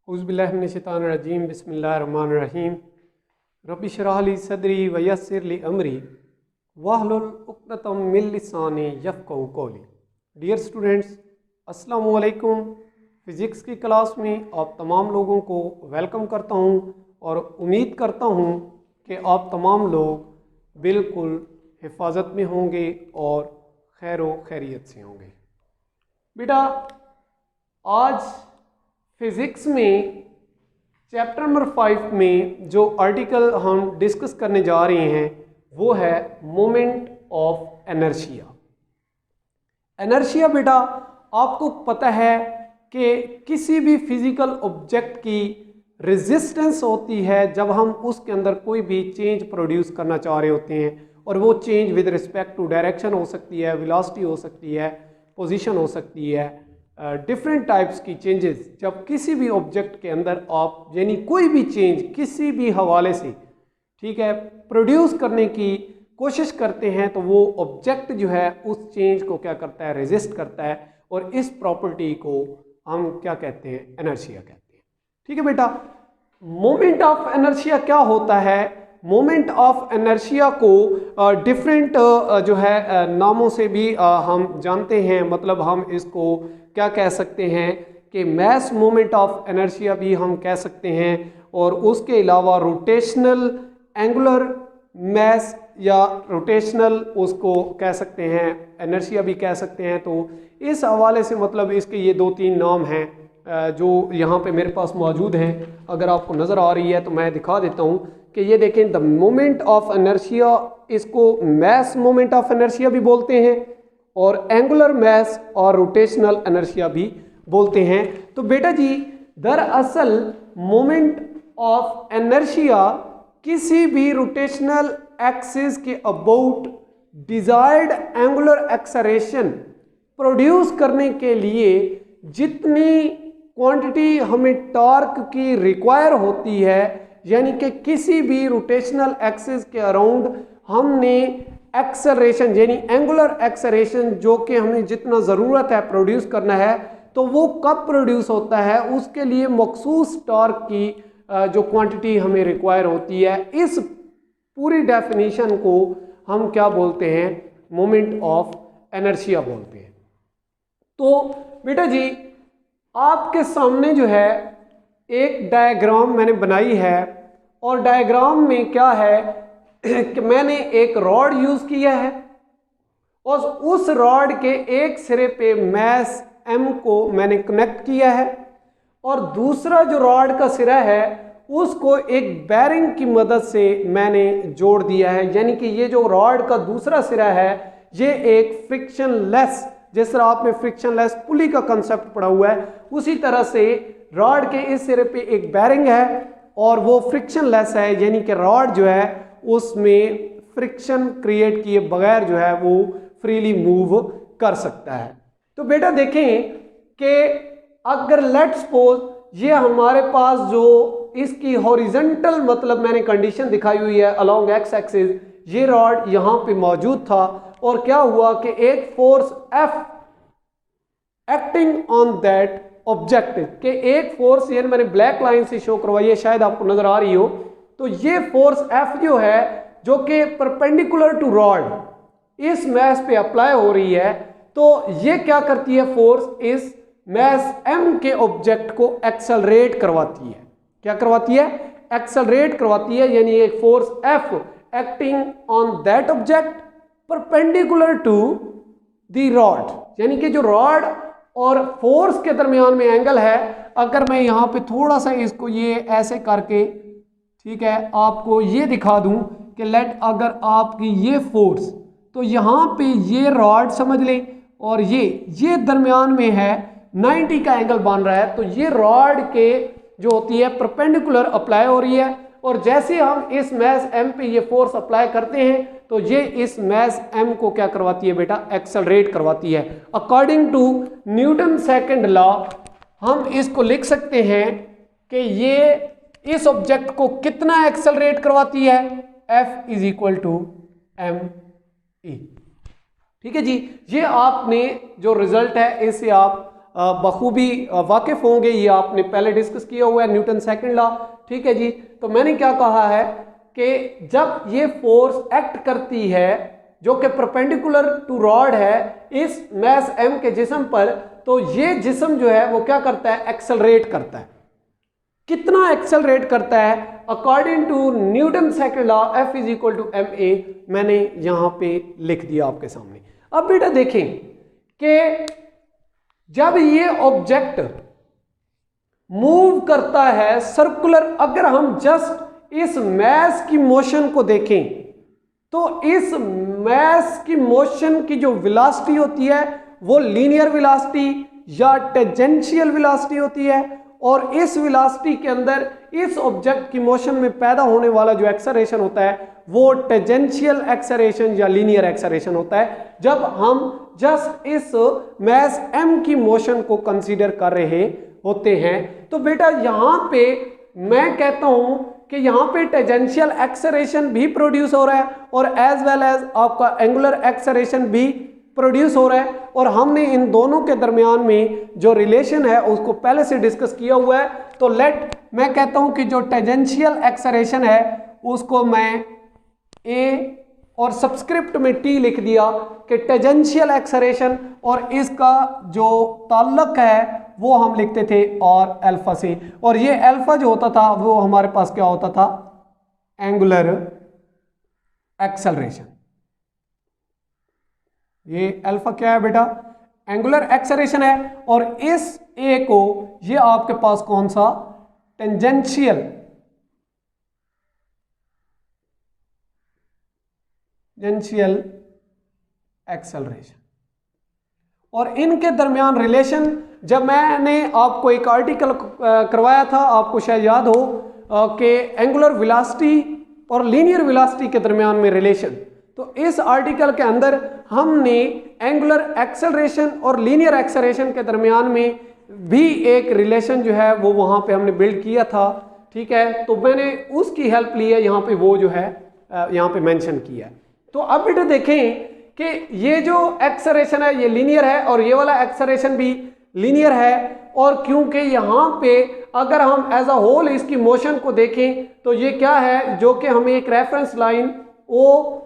औज़ुबिल्लाहिमिनश्शैतानिर्रजीम बिस्मिल्लाहिर्रहमानिर्रहीम रब्बि इश्रह ली सदरी व यस्सिर ली अमरी वहलुल उक़दतम मिन लिसानी यफ़क़हू क़ौली। डियर स्टूडेंट्स, अस्सलामु अलैकुम। फ़िज़िक्स की क्लास में आप तमाम लोगों को वेलकम करता हूं और उम्मीद करता हूं कि आप तमाम लोग बिल्कुल हिफाजत में होंगे और खैर व खैरियत से होंगे। बेटा, आज फिज़िक्स में चैप्टर नंबर 5 में जो आर्टिकल हम डिस्कस करने जा रहे हैं वो है मोमेंट ऑफ इनर्शिया। इनर्शिया बेटा, आपको पता है कि किसी भी फिजिकल ऑब्जेक्ट की रेजिस्टेंस होती है जब हम उसके अंदर कोई भी चेंज प्रोड्यूस करना चाह रहे होते हैं, और वो change with respect to direction हो सकती है, वेलोसिटी हो सकती है, पोजीशन हो सकती है, डिफरेंट टाइप्स की चेंजेस जब किसी भी ऑब्जेक्ट के अंदर आप यानी कोई भी चेंज किसी भी हवाले से ठीक है प्रोड्यूस करने की कोशिश करते हैं तो वो ऑब्जेक्ट जो है उस चेंज को क्या करता है, रेजिस्ट करता है, और इस प्रॉपर्टी को हम क्या कहते हैं, इनर्शिया कहते हैं। ठीक है बेटा, मोमेंट ऑफ इनर्शिया क्या होता है? मोमेंट ऑफ इनर्शिया को डिफरेंट जो है नामों से भी हम जानते हैं। मतलब हम इसको क्या कह सकते हैं कि मैस मोमेंट ऑफ इनर्शिया भी हम कह सकते हैं, और उसके अलावा रोटेशनल एंगुलर मैस या रोटेशनल उसको कह सकते हैं, इनर्शिया भी कह सकते हैं। तो इस हवाले से मतलब इसके ये 2-3 नाम हैं जो यहाँ पे मेरे पास मौजूद हैं। अगर आपको नज़र आ रही है तो मैं दिखा देता हूँ कि ये देखें, द मोमेंट ऑफ इनर्शिया, इसको मैस मोमेंट ऑफ इनर्शिया भी बोलते हैं और एंगुलर मैस और रोटेशनल इनर्शिया भी बोलते हैं। तो बेटा जी, दरअसल मोमेंट ऑफ इनर्शिया किसी भी रोटेशनल एक्सिस के about desired angular acceleration produce करने के लिए जितनी क्वांटिटी हमें टॉर्क की रिक्वायर होती है, यानी कि किसी भी रोटेशनल एक्सिस के अराउंड हमने एक्सेलरेशन यानी एंगुलर एक्सेलरेशन जो कि हमें जितना ज़रूरत है प्रोड्यूस करना है, तो वो कब प्रोड्यूस होता है, उसके लिए मखसूस टॉर्क की जो क्वांटिटी हमें रिक्वायर होती है। इस पूरी डेफिनेशन को हम क्या बोलते हैं, मोमेंट ऑफ इनर्शिया बोलते हैं। तो बेटा जी, आपके सामने जो है एक डायग्राम मैंने बनाई है, और डायग्राम में क्या है कि मैंने एक रॉड यूज किया है और उस रॉड के एक सिरे पे मैस m को मैंने कनेक्ट किया है, और दूसरा जो रॉड का सिरा है उसको एक बैरिंग की मदद से मैंने जोड़ दिया है। यानी कि ये जो रॉड का दूसरा सिरा है ये एक फ्रिक्शनलेस, जिस तरह आपने फ्रिक्शनलेस पुली का कंसेप्ट पढ़ा हुआ है, उसी तरह से रॉड के इस सिरे पे एक बैरिंग है और वो फ्रिक्शनलेस है, यानी कि रॉड जो है उसमें फ्रिक्शन क्रिएट किए बगैर जो है वो फ्रीली मूव कर सकता है। तो बेटा देखें कि अगर लेट्स सपोज ये हमारे पास जो इसकी हॉरिजॉन्टल मतलब मैंने कंडीशन दिखाई हुई है अलोंग एक्स एक्सिस, ये रॉड यहाँ पे मौजूद था, और क्या हुआ कि एक force F acting on that object के एक फोर्स, ये मैंने ब्लैक लाइन से शो करवाई है, शायद आपको नजर आ रही हो। तो ये फोर्स F जो है जो कि परपेंडिकुलर टू रॉड इस मैस पे अप्लाई हो रही है, तो ये क्या करती है, फोर्स इस मैस M के ऑब्जेक्ट को एक्सेलरेट करवाती है। क्या करवाती है? एक्सेलरेट करवाती है। यानी एक force F acting on that object perpendicular to the rod, यानी कि जो रॉड और फोर्स के दरमियान में एंगल है, अगर मैं यहाँ पे थोड़ा सा इसको ये ऐसे करके ठीक है आपको ये दिखा दूं कि लेट अगर आपकी ये फोर्स, तो यहाँ पे ये रॉड समझ लें और ये दरमियान में है 90 का एंगल बन रहा है, तो ये रॉड के जो होती है परपेंडिकुलर अप्लाई हो रही है, और जैसे हम इस मैस M पे ये फोर्स अप्लाई करते हैं तो ये इस मैस M को क्या करवाती है बेटा, एक्सेलरेट करवाती है। According to Newton second law हम इसको लिख सकते हैं कि ये इस ऑब्जेक्ट को कितना एक्सेलरेट करवाती है, F is equal to mE। ठीक है जी, ये आपने जो रिजल्ट है इसे आप बखूबी वाकिफ होंगे, ये आपने पहले डिस्कस किया हुआ है, न्यूटन सेकंड लॉ। ठीक है जी। तो मैंने क्या कहा है कि जब ये फोर्स एक्ट करती है जो कि परपेंडिकुलर टू रॉड है इस मैस m के जिस्म पर, तो ये जिस्म जो है वो क्या करता है, एक्सेलरेट करता है। कितना एक्सेलरेट करता है? According to Newton second law F is equal to ma, मैंने यहां पे लिख दिया आपके सामने। अब बेटा देखें कि जब ये ऑब्जेक्ट मूव करता है सर्कुलर, अगर हम जस्ट इस मैस की मोशन को देखें तो इस मैस की मोशन की जो वेलोसिटी होती है वो लीनियर वेलोसिटी या टेंजेंशियल वेलोसिटी होती है, और इस वेलोसिटी के अंदर इस ऑब्जेक्ट की मोशन में पैदा होने वाला जो एक्सेलरेशन होता है वो टेंजेंशियल एक्सेलरेशन या लीनियर एक्सेलरेशन होता है, जब हम जस्ट इस मैस m की मोशन को कंसीडर कर रहे होते हैं। तो बेटा यहां पे मैं कहता हूं कि यहां पे टेंजेंशियल एक्सेलरेशन भी प्रोड्यूस हो रहा है और एज वेल एज आपका एंगुलर एक्सेलरेशन भी प्रोड्यूस हो रहा है, और हमने इन दोनों के दरमियान में जो रिलेशन है उसको पहले से डिस्कस किया हुआ है। तो मैं कहता हूं कि जो टेंजेंशियल एक्सेलरेशन है उसको मैं ए और सबस्क्रिप्ट में टी लिख दिया कि टेंजेंशियल एक्सेलरेशन, और इसका जो ताल्लुक है वो हम लिखते थे और अल्फा से, और ये अल्फा जो होता था वो हमारे पास क्या होता था, एंगुलर एक्सेलरेशन। ये अल्फा क्या है बेटा, एंगुलर एक्सेलरेशन है, और इस ए को ये आपके पास कौन सा, टेंजेंशियल एक्सेलरेशन। और इनके दरमियान रिलेशन, जब मैंने आपको एक आर्टिकल करवाया था, आपको शायद याद हो कि एंगुलर वेलोसिटी और लीनियर वेलोसिटी के दरमियान में रिलेशन, तो इस आर्टिकल के अंदर हमने एंगुलर एक्सेलरेशन और लीनियर एक्सेलरेशन के दरमियान में भी एक रिलेशन जो है वो वहां पे हमने बिल्ड किया था। ठीक है, तो मैंने उसकी हेल्प ली है, यहाँ पे वो जो है यहाँ पे मेंशन किया है। तो अब बेटा देखें कि ये जो एक्सेलरेशन है ये लीनियर है और ये वाला एक्सेलरेशन भी लीनियर है, और क्योंकि यहाँ पे अगर हम एज अ होल इसकी मोशन को देखें तो ये क्या है, जो कि हमें एक reference line O,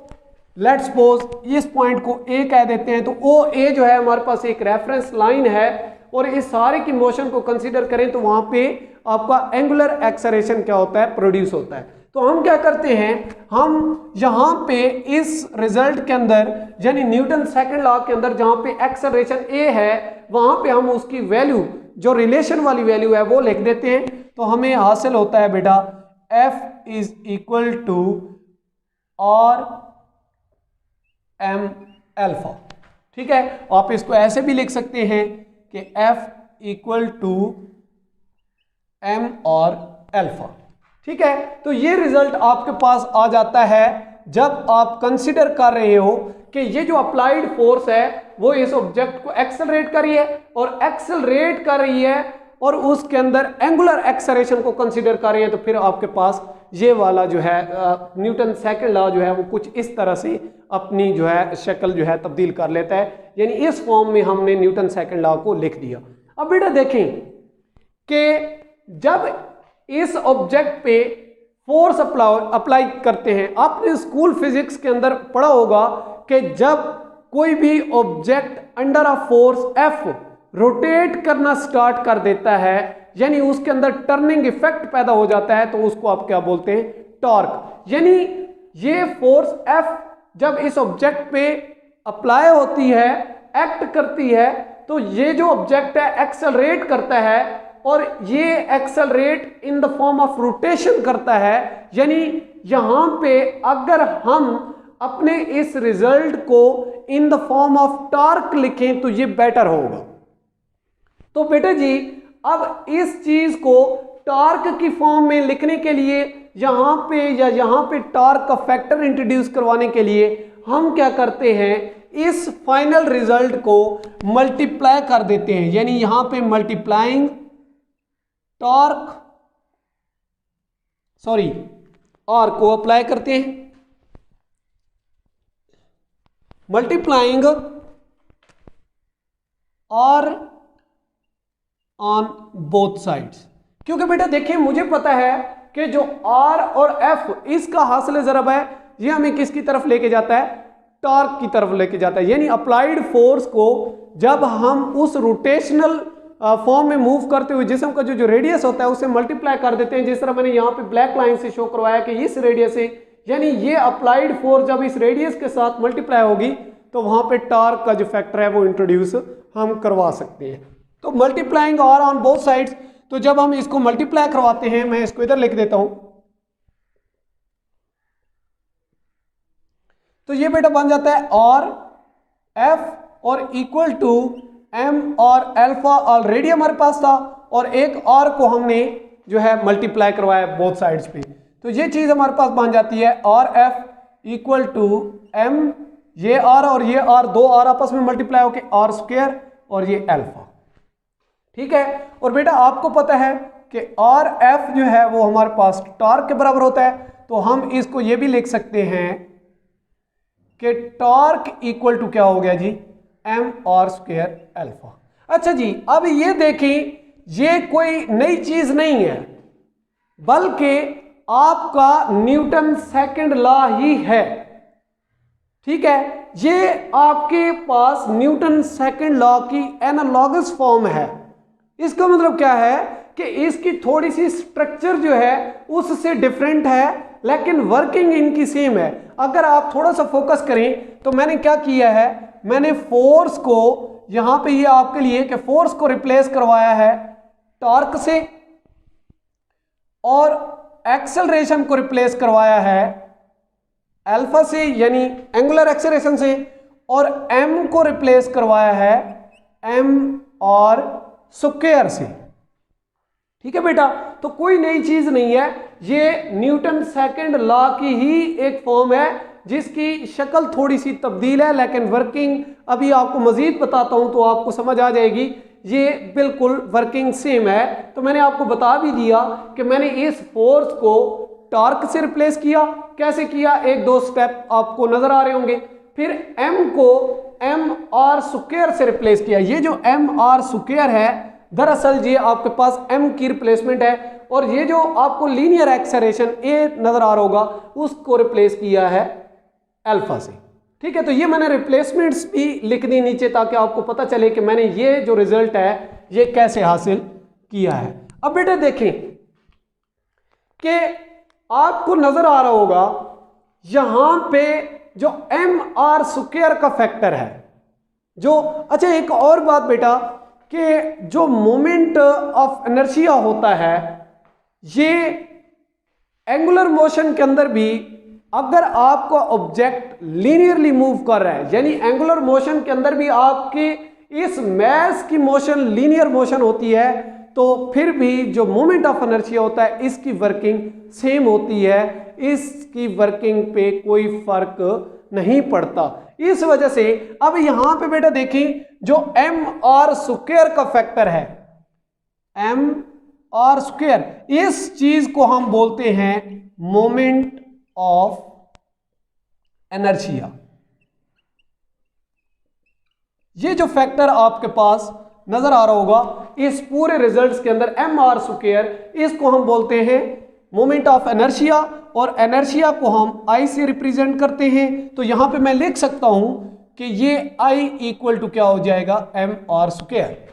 let's suppose इस पॉइंट को ए कह देते हैं, तो ओ ए जो है हमारे पास एक रेफरेंस लाइन है, और इस सारे की मोशन को कंसीडर करें तो वहां पे आपका एंगुलर एक्सेलरेशन क्या होता है, प्रोड्यूस होता है। तो हम क्या करते हैं, हम यहां पे इस रिजल्ट के अंदर यानी न्यूटन सेकंड लॉ के अंदर जहां पे एक्सेलरेशन ए है वहां पे हम उसकी वैल्यू, जो रिलेशन वाली वैल्यू है वो लिख देते हैं। तो हमें हासिल होता है बेटा F इज इक्वल टू और एम अल्फा। ठीक है, आप इसको ऐसे भी लिख सकते हैं कि F इक्वल टू एम और अल्फा। ठीक है, तो ये रिजल्ट आपके पास आ जाता है जब आप कंसिडर कर रहे हो कि ये जो अप्लाइड फोर्स है वो इस ऑब्जेक्ट को एक्सेलरेट कर रही है और एक्सेलरेट कर रही है और उसके अंदर एंगुलर एक्सेलरेशन को कंसिडर कर रही है, तो फिर आपके पास ये वाला जो है न्यूटन सेकंड लॉ जो है वो कुछ इस तरह से अपनी जो है शक्ल जो है तब्दील कर लेता है, यानी इस फॉर्म में हमने न्यूटन सेकंड लॉ को लिख दिया। अब बेटा देखें कि जब इस ऑब्जेक्ट पे फोर्स अप्लाई करते हैं, आपने स्कूल फिजिक्स के अंदर पढ़ा होगा कि जब कोई भी object under a force F rotate करना स्टार्ट कर देता है, यानी उसके अंदर टर्निंग इफेक्ट पैदा हो जाता है, तो उसको आप क्या बोलते हैं, टॉर्क। यानी ये फोर्स F जब इस ऑब्जेक्ट पे अप्लाई होती है, एक्ट करती है, तो ये जो ऑब्जेक्ट है एक्सेलरेट करता है और ये accelerate in the form of rotation करता है। यानी यहां पे अगर हम अपने इस रिजल्ट को in the form of torque लिखें तो ये बेटर होगा। तो बेटा जी अब इस चीज को टॉर्क की फॉर्म में लिखने के लिए यहां पे टॉर्क का फैक्टर इंट्रोड्यूस करवाने के लिए हम क्या करते हैं, इस फाइनल रिजल्ट को मल्टीप्लाई कर देते हैं, यानी यहां पे मल्टीप्लाइंग टॉर्क और को अप्लाई करते हैं, मल्टीप्लाइंग और ऑन बोथ साइड्स। क्योंकि बेटा देखिए मुझे पता है कि जो R और F इसका हासिल ज़रब है, ये हमें किसकी तरफ लेके जाता है, टॉर्क की तरफ लेके जाता है। यानी अप्लाइड फोर्स को जब हम उस रोटेशनल फॉर्म में मूव करते हुए जिस्म का जो रेडियस होता है उससे मल्टीप्लाई कर देते हैं, जिस तरह मैंने यहाँ पे ब्लैक लाइन से शो करवाया कि इस रेडियस से, यानी ये अप्लाइड फोर्स जब इस रेडियस के साथ मल्टीप्लाई होगी तो वहां पे टॉर्क का जो फैक्टर है वो इंट्रोड्यूस हम करवा सकते हैं। तो multiplying R on both sides, तो जब हम इसको मल्टीप्लाई करवाते हैं, मैं इसको इधर लिख देता हूं, तो ये बेटा बन जाता है R F और इक्वल टू M और अल्फा ऑलरेडी हमारे पास था, और एक R को हमने जो है मल्टीप्लाई करवाया बोथ साइड्स पे, तो ये चीज हमारे पास बन जाती है R F equal to M, ये R और ये R, दो R आपस में मल्टीप्लाई होके R स्क्वायर और ये अल्फा। ठीक है, और बेटा आपको पता है कि R F जो है वो हमारे पास टॉर्क के बराबर होता है, तो हम इसको ये भी लिख सकते हैं कि टॉर्क इक्वल टू क्या हो गया जी, M R स्क्वायर अल्फा। अच्छा जी, अब ये देखें, ये कोई नई चीज नहीं है बल्कि आपका न्यूटन सेकंड लॉ ही है। ठीक है, ये आपके पास न्यूटन सेकंड लॉ की एनालॉगस फॉर्म है। इसका मतलब क्या है कि इसकी थोड़ी सी स्ट्रक्चर जो है उससे डिफरेंट है, लेकिन वर्किंग इनकी सेम है। अगर आप थोड़ा सा फोकस करें तो मैंने क्या किया है, मैंने फोर्स को यहां पे ये आपके लिए कि फोर्स को रिप्लेस करवाया है टॉर्क से, और एक्सेलरेशन को रिप्लेस करवाया है अल्फा से यानी एंगुलर एक्सेलरेशन से, और m को रिप्लेस करवाया है m और स्क्वायर से। ठीक है बेटा, तो कोई नई चीज नहीं है, ये न्यूटन सेकंड लॉ की ही एक फॉर्म है जिसकी शक्ल थोड़ी सी तब्दील है, लेकिन वर्किंग अभी आपको मजीद बताता हूं तो आपको समझ आ जाएगी, ये बिल्कुल वर्किंग सेम है। तो मैंने आपको बता भी दिया कि मैंने इस फोर्स को टॉर्क से रिप्लेस किया। कैसे किया, एक दो स्टेप आपको नजर आ रहे होंगे। फिर m को m r स्क्वायर से रिप्लेस किया। ये जो m r स्क्वायर है दरअसल ये आपके पास m की रिप्लेसमेंट है, और ये जो आपको लीनियर एक्सेलरेशन a नजर आ रहा होगा उसको रिप्लेस किया है अल्फा से। ठीक है, तो ये मैंने रिप्लेसमेंट्स भी लिख दी नीचे ताकि आपको पता चले कि मैंने ये जो रिजल्ट है ये कैसे हासिल किया है। अब बेटा देखें कि आपको नजर आ रहा होगा यहां पे जो एम आर स्क्वायर का फैक्टर है जो, अच्छा एक और बात बेटा कि जो मोमेंट ऑफ इनर्शिया होता है ये एंगुलर मोशन के अंदर भी अगर आपका ऑब्जेक्ट लीनियरली मूव कर रहा है, यानी एंगुलर मोशन के अंदर भी आपके इस मैस की मोशन लीनियर मोशन होती है, तो फिर भी जो मोमेंट ऑफ इनर्शिया होता है इसकी वर्किंग सेम होती है, इसकी वर्किंग पे कोई फर्क नहीं पड़ता। इस वजह से अब यहां पे बेटा देखें जो एम आर स्क्वायर का फैक्टर है, एम आर स्क्वायर, इस चीज को हम बोलते हैं मोमेंट ऑफ इनर्शिया। ये जो फैक्टर आपके पास नजर आ रहा होगा इस पूरे रिजल्ट्स के अंदर एम आर स्क्वायर, इसको हम बोलते हैं मोमेंट ऑफ इनर्शिया, और इनर्शिया को हम आई से रिप्रेजेंट करते हैं। तो यहां पे मैं लिख सकता हूं कि ये आई इक्वल टू क्या हो जाएगा, एम आर स्क्वायर।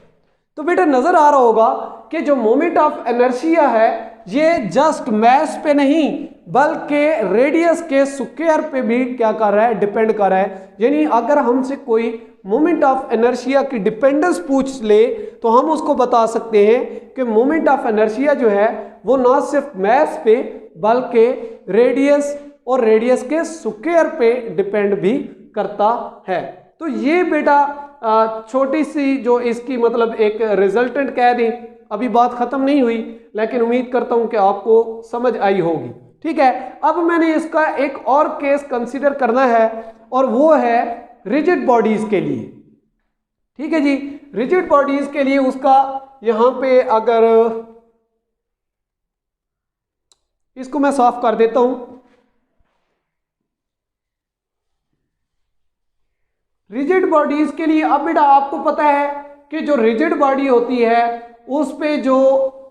तो बेटा नजर आ रहा होगा कि जो मोमेंट ऑफ इनर्शिया है ये जस्ट मैस पे नहीं बल्कि रेडियस के स्क्वायर पे भी क्या कर रहा है, डिपेंड कर रहा है। यानी अगर हमसे कोई मोमेंट ऑफ इनर्शिया की डिपेंडेंस पूछ ले तो हम उसको बता सकते हैं कि मोमेंट ऑफ इनर्शिया जो है वो ना सिर्फ मैस पे बल्कि रेडियस और रेडियस के स्क्वायर पे डिपेंड भी करता है। तो ये बेटा छोटी सी जो इसकी मतलब एक रिजल्टेंट कह दें, अभी बात खत्म नहीं हुई लेकिन उम्मीद करता हूं कि आपको समझ आई होगी। ठीक है, अब मैंने इसका एक और केस कंसीडर करना है और वो है रिजिड बॉडीज के लिए। ठीक है जी, रिजिड बॉडीज के लिए उसका यहां पे अगर इसको मैं साफ कर देता हूं, रिजिड बॉडीज के लिए अब बेटा आपको पता है कि जो रिजिड बॉडी होती है उस पे जो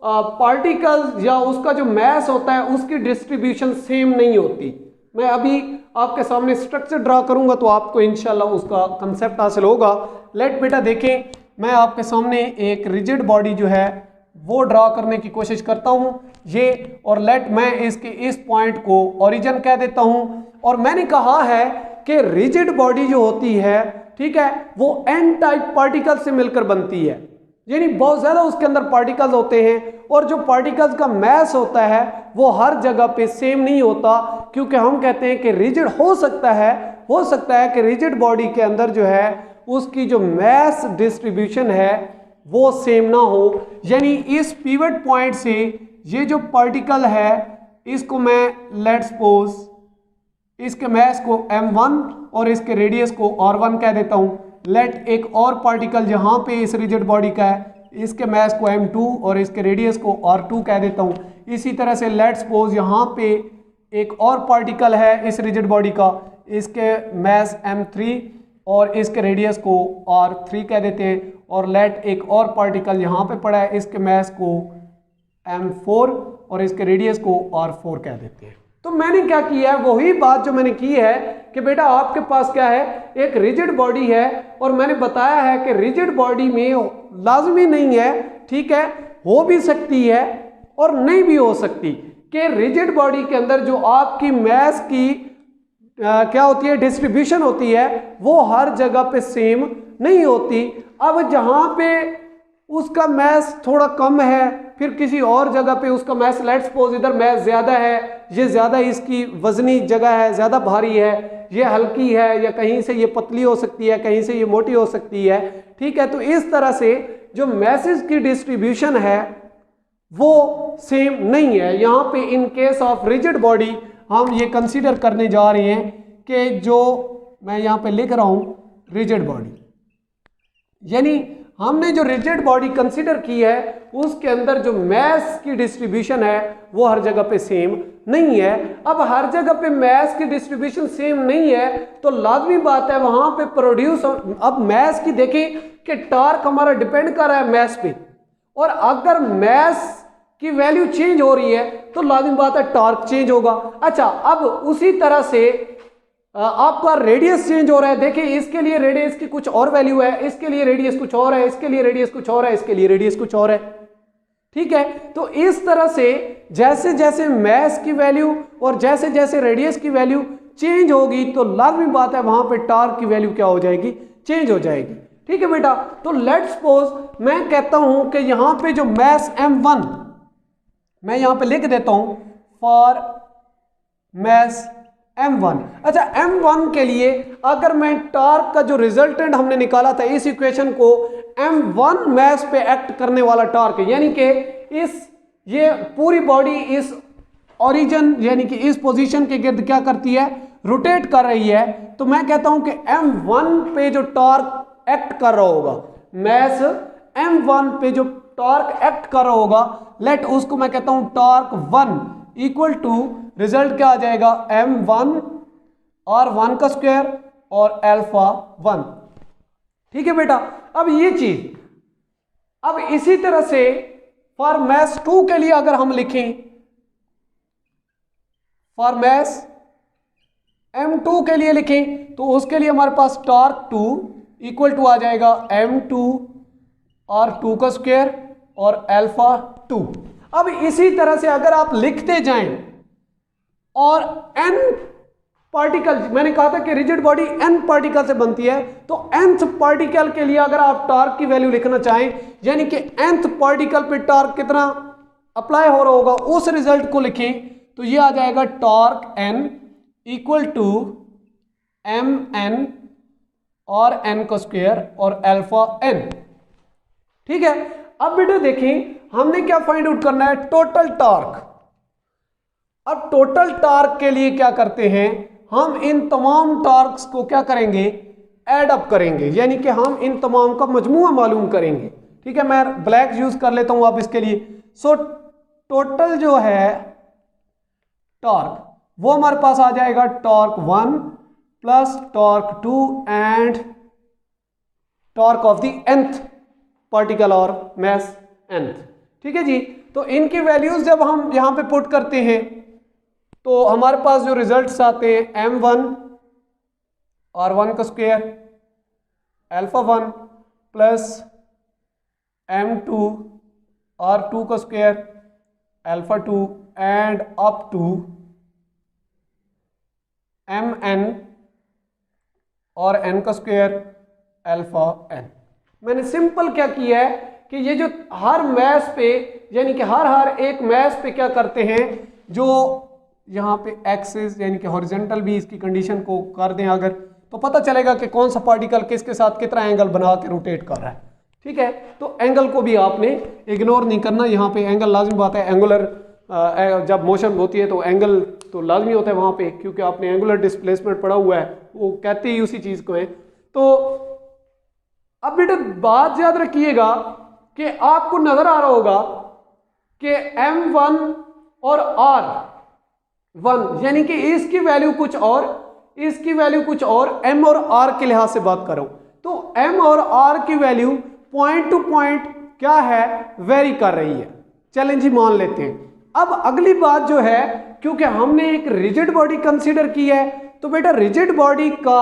पार्टिकल्स या उसका जो मैस होता है उसकी डिस्ट्रीब्यूशन सेम नहीं होती। मैं अभी आपके सामने स्ट्रक्चर ड्रा करूंगा तो आपको इंशाल्लाह उसका कंसेप्ट हासिल होगा। लेट बेटा देखें, मैं आपके सामने एक रिजिड बॉडी जो है वो ड्रा करने की कोशिश करता हूं ये, और लेट मैं इसके इस पॉइंट को ओरिजिन कह देता हूं। और मैंने कहा है कि रिजिड बॉडी जो होती है, ठीक है, वो एन टाइप पार्टिकल से मिलकर बनती है, यानी बहुत ज्यादा उसके अंदर पार्टिकल्स होते हैं, और जो पार्टिकल्स का मैस होता है वो हर जगह पे सेम नहीं होता, क्योंकि हम कहते हैं कि रिजिड हो सकता है कि रिजिड बॉडी के अंदर जो है उसकी जो मैस डिस्ट्रीब्यूशन है वो सेम ना हो। यानी इस पिवट पॉइंट से ये जो पार्टिकल है इसको मैं लेट्स सपोज इसके मैस को m1 और इसके रेडियस को r1 कह देता हूं। लेट एक और पार्टिकल जहां पे इस रिजिड बॉडी का है इसके मैस को m2 और इसके रेडियस को r2 कह देता हूं। इसी तरह से लेट्स सपोज यहां पे एक और पार्टिकल है इस रिजिड बॉडी का, इसके मैस m3 और इसके रेडियस को r3 कह देते हैं। और लेट एक और पार्टिकल यहाँ पे पड़ा है, इसके मैस को m4 और इसके रेडियस को r4 कह देते हैं। तो मैंने क्या किया है, वही बात जो मैंने की है कि बेटा आपके पास क्या है, एक रिजिड बॉडी है, और मैंने बताया है कि रिजिड बॉडी में लाजमी नहीं है, ठीक है, हो भी सकती है और नहीं भी हो सकती, कि रिजिड बॉडी के अंदर जो आपकी मैस की क्या होती है, डिस्ट्रीब्यूशन होती है, वो हर जगह पे सेम नहीं होती। अब जहां पे उसका मैस थोड़ा कम है, फिर किसी और जगह पे उसका मैस, लेट्स सपोज इधर मैस ज्यादा है, ये ज्यादा इसकी वजनी जगह है, ज्यादा भारी है, ये हल्की है, या कहीं से ये पतली हो सकती है, कहीं से ये मोटी हो सकती है, ठीक है। तो इस तरह से जो मैसेज की डिस्ट्रीब्यूशन है वो सेम नहीं है। यहाँ पे in case of rigid body हम ये कंसीडर करने जा रहे हैं कि जो मैं यहाँ पे लिख रहा हूँ रिजिड बॉडी, यानी हमने जो रिजिड बॉडी कंसीडर की है उसके अंदर जो मैस की डिस्ट्रीब्यूशन है वो हर जगह पे सेम नहीं है। अब हर जगह पे मैस की डिस्ट्रीब्यूशन सेम नहीं है तो लाजमी बात है वहां पे प्रोड्यूस, अब मैस की देखें कि टार्क हमारा डिपेंड कर रहा है मैस पे, और अगर मैस की वैल्यू चेंज हो रही है तो लाजिम बात है टार्क चेंज होगा। अच्छा, अब उसी तरह से आपका रेडियस चेंज हो रहा है, देखिए इसके लिए रेडियस की कुछ और वैल्यू है, इसके लिए रेडियस कुछ और है, इसके लिए रेडियस कुछ और है, इसके लिए रेडियस कुछ और है, ठीक है। तो इस तरह से जैसे जैसे मैस की वैल्यू और जैसे जैसे रेडियस की वैल्यू चेंज होगी तो लाजमी बात है वहां पे टार्क की वैल्यू क्या हो जाएगी, चेंज हो जाएगी, ठीक है बेटा। तो लेट्स सपोज मैं कहता हूं कि यहां पे जो मैस m1 मैं यहां पे लिख देता हूं फॉर मैस m1। अच्छा, m1 के लिए अगर मैं टार्क का जो रिजल्टेंट हमने निकाला था इस इक्वेशन को m1 मैस पे एक्ट करने वाला टार्क है, यानी कि ये पूरी बॉडी इस ओरिजिन यानी कि इस पोजीशन के गिर्द क्या करती है, रोटेट कर रही है। तो मैं कहता हूं कि m1 पे जो टार्क एक्ट कर रहा होगा, मैस m1 पे जो टॉर्क एक्ट कर रहा होगा, लेट उसको मैं कहता हूं टॉर्क 1 इक्वल टू रिजल्ट क्या आ जाएगा m1 और 1 का स्क्वायर और अल्फा 1, ठीक है बेटा। अब ये चीज, अब इसी तरह से फॉर मैस 2 के लिए अगर हम लिखें, फॉर मैस m2 के लिए लिखें तो उसके लिए हमारे पास टॉर्क 2 इक्वल टू आ जाएगा m2 और 2 का स्क्वायर और अल्फा 2। अब इसी तरह से अगर आप लिखते जाएं और n पार्टिकल, मैंने कहा था कि रिजिड बॉडी n पार्टिकल से बनती है, तो nth पार्टिकल के लिए अगर आप टार्क की वैल्यू लिखना चाहें, यानी कि nth पार्टिकल पे टार्क कितना अप्लाई हो रहा होगा उस रिजल्ट को लिखें तो ये आ जाएगा torque n equal to mn और n का स्क्वायर और अल्फा n, ठीक है। अब बेटा देखें हमने क्या फाइंड आउट करना है, टोटल टॉर्क। अब टोटल टॉर्क के लिए क्या करते हैं, हम इन तमाम टॉर्क्स को क्या करेंगे, ऐड अप करेंगे, यानी कि हम इन तमाम का मजमूआ मालूम करेंगे, ठीक है। मैं ब्लैक यूज कर लेता हूं आप इसके लिए। सो टोटल जो है टॉर्क वो हमारे पास आ जाएगा torque 1 plus torque 2 and torque of the nth particle और मैस nth। ठीक है जी, तो इनकी वैल्यूज जब हम यहां पे पुट करते हैं तो हमारे पास जो रिजल्ट्स आते हैं m1 r1 का square alpha 1 plus m2 r2 का square alpha 2 and up to mn और n का स्क्वायर अल्फा n। मैंने सिंपल क्या किया है कि ये जो हर मैश पे यानी कि हर एक मैश पे क्या करते हैं, जो यहाँ पे एक्सिस यानी कि हॉरिजॉन्टल भी इसकी कंडीशन को कर दें अगर, तो पता चलेगा कि कौन सा पार्टिकल किसके साथ कितना एंगल बना के रोटेट कर रहा है। ठीक है, तो एंगल को भी आपने इग्नोर नहीं करना, यहाँ पे एंगल लाजमी बात है। एंगुलर जब मोशन होती है तो एंगल तो लाजमी होता है वहां पे, क्योंकि आपने एंगुलर डिस्प्लेसमेंट पढ़ा हुआ है, वो कहते ही उसी चीज को है। तो अब बेटा बात याद रखिएगा कि आपको नजर आ रहा होगा कि m1 और r1 यानी कि इसकी वैल्यू कुछ और, इसकी वैल्यू कुछ और, m और r के लिहाज से बात कर रहा हूं, तो m और r की वैल्यू पॉइंट टू पॉइंट क्या है, वेरी कर रही है। चलें जी मान लेते हैं। अब अगली बात जो है, क्योंकि हमने एक रिजिड बॉडी कंसीडर की है, तो बेटा रिजिड बॉडी का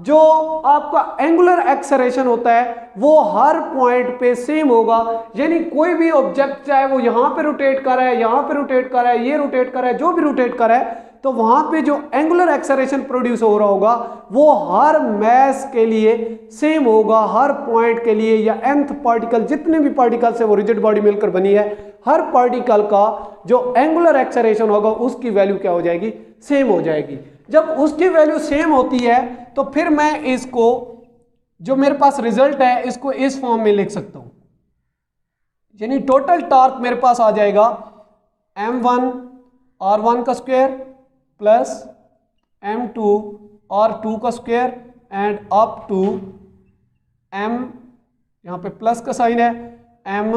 जो आपका एंगुलर एक्सेलरेशन होता है वो हर पॉइंट पे सेम होगा। यानी कोई भी ऑब्जेक्ट चाहे वो यहां पे रोटेट कर रहा है, यहां पे रोटेट कर रहा है, ये रोटेट कर रहा है, जो भी रोटेट कर रहा है, तो वहां पे जो एंगुलर एक्सेलरेशन प्रोड्यूस हो रहा होगा वो हर मैस के लिए सेम होगा, हर पॉइंट के लिए, या nth पार्टिकल, जितने भी पार्टिकल से वो रिजिड बॉडी मिलकर बनी है, हर पार्टिकल का जो एंगुलर एक्सेलरेशन होगा उसकी वैल्यू क्या हो जाएगी, सेम हो जाएगी। जब उसकी वैल्यू सेम होती है तो फिर मैं इसको, जो मेरे पास रिजल्ट है, इसको इस फॉर्म में लिख सकता हूं, यानी टोटल टॉर्क मेरे पास आ जाएगा m1 r1 का स्क्वायर प्लस m2 r2 का square and up to m, यहां पे प्लस का साइन है, m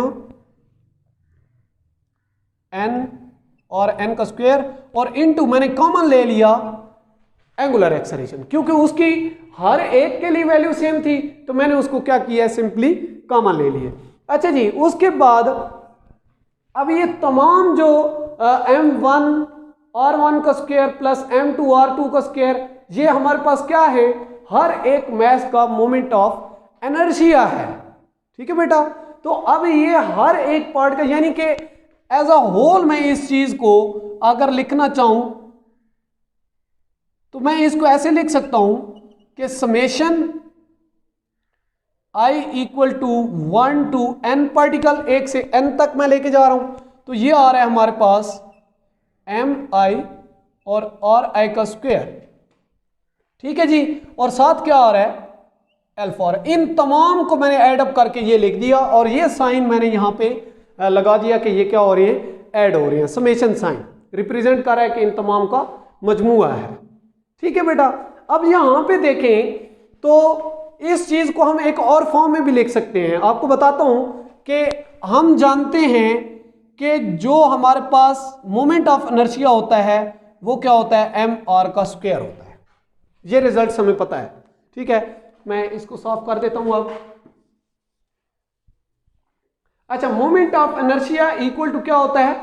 n और n का स्क्वायर, और इनटू मैंने कॉमन ले लिया एंगुलर एक्सेलरेशन, क्योंकि उसकी हर एक के लिए वैल्यू सेम थी, तो मैंने उसको क्या किया, सिंपली कॉमन ले लिए। अच्छा जी, उसके बाद अब ये तमाम जो m1 r1 का स्क्वायर प्लस m2 r2 का स्क्वायर, ये हमारे पास क्या है, हर एक मैस का मोमेंट ऑफ इनर्शिया है। ठीक है बेटा, तो अब ये हर एक पार्ट का, यानी कि एज अ होल मैं इस चीज को अगर लिखना चाहूं तो मैं इसको ऐसे लिख सकता हूं कि summation i equal to 1 to n particle, 1 से n तक मैं लेके जा रहा हूं, तो ये आ रहा है हमारे पास mi और ri का स्क्वायर। ठीक है जी, और साथ क्या आ रहा है, अल्फा। इन तमाम को मैंने ऐड अप करके ये लिख दिया, और ये साइन मैंने यहां पे लगा दिया कि ये क्या हो रही है, ऐड हो रही है। समेशन साइन रिप्रेजेंट कर रहा है कि इन तमाम का मजमुआ है। ठीक है बेटा, अब यहां पे देखें तो इस चीज को हम एक और फॉर्म में भी लिख सकते हैं। आपको बताता हूं कि हम जानते हैं कि जो हमारे पास मोमेंट ऑफ इनर्शिया होता है वो क्या होता है, एम आर का स्क्वायर होता है। ये रिजल्ट हमें पता है। ठीक है, मैं इसको साफ कर देता हूं अब। अच्छा, moment of inertia equal to क्या होता है,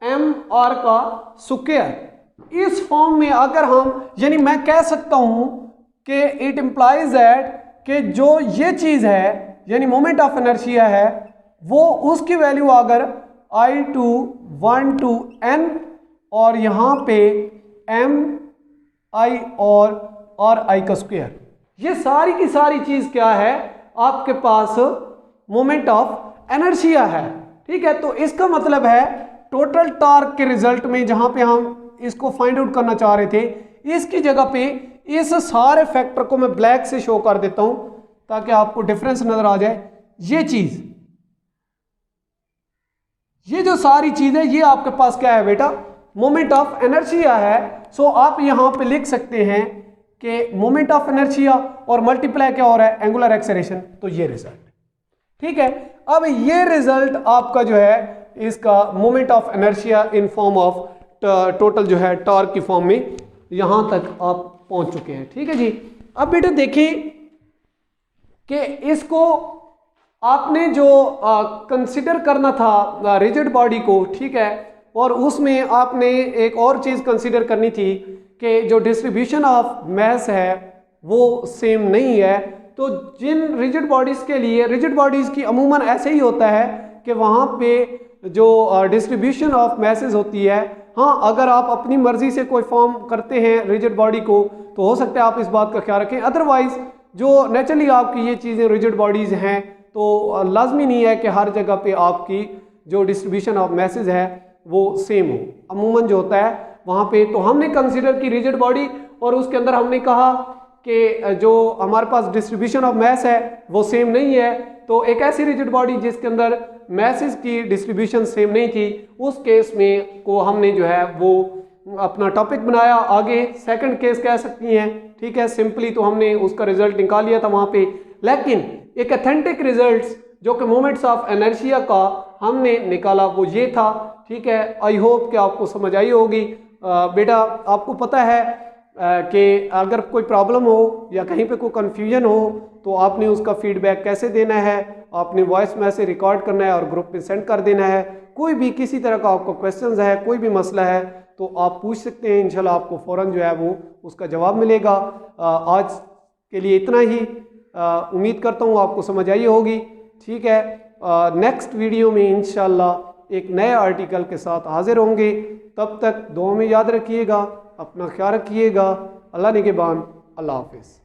एम आर का स्क्वायर। इस फॉर्म में अगर हम, यानी मैं कह सकता हूं कि इट इंप्लाइज दैट कि जो ये चीज है यानी मोमेंट ऑफ इनर्शिया है, वो उसकी वैल्यू अगर I2 1 to n और यहां पे m i और i का स्क्वायर, ये सारी की सारी चीज क्या है, आपके पास मोमेंट ऑफ इनर्शिया है। ठीक है, तो इसका मतलब है टोटल टॉर्क के रिजल्ट में जहां पे हम इसको फाइंड आउट करना चाह रहे थे, इसकी जगह पे इस सारे फैक्टर को मैं ब्लैक से शो कर देता हूं ताकि आपको डिफरेंस नजर आ जाए। ये चीज, ये जो सारी चीज है, ये आपके पास क्या है बेटा, मोमेंट ऑफ इनर्शिया है। सो आप यहां पे लिख सकते हैं कि मोमेंट ऑफ इनर्शिया और मल्टीप्लाई क्या हो रहा है, एंगुलर एक्सेलरेशन। तो ये रिजल्ट, ठीक है। अब ये रिजल्ट आपका जो है इसका moment of inertia in form of total जो है टॉर्क की फॉर्म में यहां तक आप पहुंच चुके हैं। ठीक है जी, अब बेटा देखिए कि इसको आपने जो कंसिडर करना था रिजिड बॉडी को, ठीक है, और उसमें आपने एक और चीज़ कंसिडर करनी थी कि जो डिस्ट्रीब्यूशन ऑफ मास है वो सेम नहीं है। तो जिन रिजिड बॉडीज़ के लिए, रिजिड बॉडीज़ की अमूमन ऐसे ही होता है कि वहाँ पे जो डिस्ट्रीब्यूशन ऑफ मैसेज होती है, हाँ अगर आप अपनी मर्जी से कोई फॉर्म करते हैं रिजिड बॉडी को तो हो सकता है आप इस बात का ख्याल रखें, अदरवाइज जो नेचुरली आपकी ये चीज़ें रिजिड बॉडीज़ हैं तो लाजमी नहीं है कि हर जगह पे आपकी जो डिस्ट्रीब्यूशन ऑफ मैसेज है वो सेम हो। अमूमन जो होता है वहाँ पे तो हमने कंसिडर की रिजिड बॉडी और उसके अंदर हमने कहा कि जो हमारे पास डिस्ट्रीब्यूशन ऑफ मैस है वो सेम नहीं है। तो एक ऐसी रिजिड बॉडी जिसके अंदर मैसेज की डिस्ट्रीब्यूशन सेम नहीं थी, उस केस में को हमने जो है वो अपना टॉपिक बनाया। आगे सेकंड केस कह सकती हैं, ठीक है, सिंपली तो हमने उसका रिजल्ट निकाल लिया था वहाँ पे, लेकिन एक अथेंटिक रिजल्ट्स जो कि मोमेंट्स ऑफ इनर्शिया का हमने निकाला वो ये था, ठीक है। आई होप कि आपको समझ आई होगी। बेटा आपको पता है कि अगर कोई प्रॉब्लम हो या कहीं पे कोई कन्फ्यूजन हो तो आपने उसका फीडबैक कैसे देना है, आपने वॉइस मैसेज रिकॉर्ड करना है और ग्रुप पे सेंड कर देना है। कोई भी किसी तरह का आपको क्वेश्चंस है, कोई भी मसला है तो आप पूछ सकते हैं, इंशाल्लाह आपको फ़ौरन जो है वो उसका जवाब मिलेगा। आज के लिए इतना ही। उम्मीद करता हूँ आपको समझ आई होगी, ठीक है। नेक्स्ट वीडियो में इंशाल्लाह एक नए आर्टिकल के साथ हाजिर होंगे। तब तक दुआ में याद रखिएगा, अपना ख्याल रखिएगा। अल्लाह निगहबान। अल्लाह हाफिज़।